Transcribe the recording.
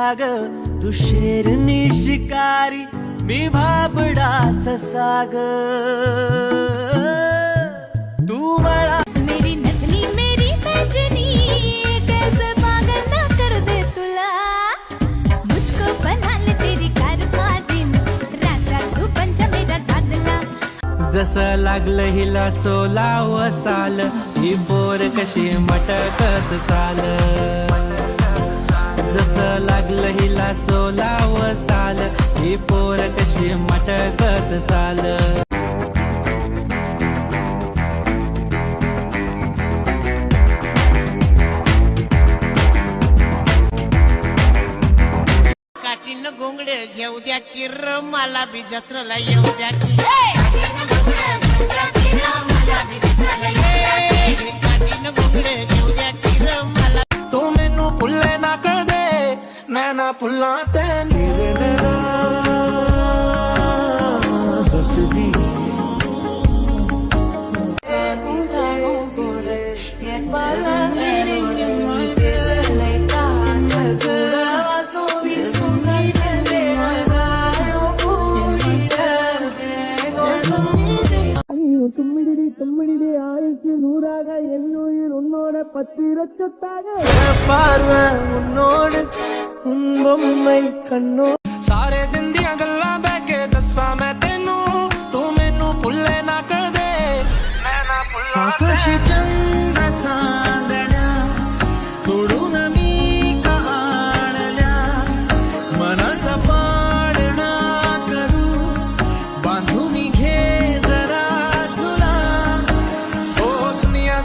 साग तू शेरनी शिकारी मी भाबडा ससाग तू मला मेरी नथनी मेरी पैजनी कैसे पागल ना कर दे तुला मुझको बना ले तेरी कारभारीन राजा तू बन जा मेरा दादला जसं लागलं हिला 16 साल ही पोर कशी मटकत चाल जसं लागलं हिला 16 साल ही पोर कशी मटकत चाल काठीनं घोंगडे घेऊ द्या किर मला बी जत्रेला येऊ द्या की काठीनं घोंगडे घेऊ द्या किर मला तू मैनू भुल्ले ना कर दे मैं ना भुल्ला तेनू हसदी தும்மிடி ஆயுசு நூறாக என்னுயிர் உன்னோட 10 லட்சத்தாக பார்வை உன்னோடு உன் பொம்மை கண்ணோ सारे दिन दियां गल्लां बह के दस्सां मैं तेनू तू मैनू भुल्ले ना कर दे मैं ना भुल्ला आकाश चंद्र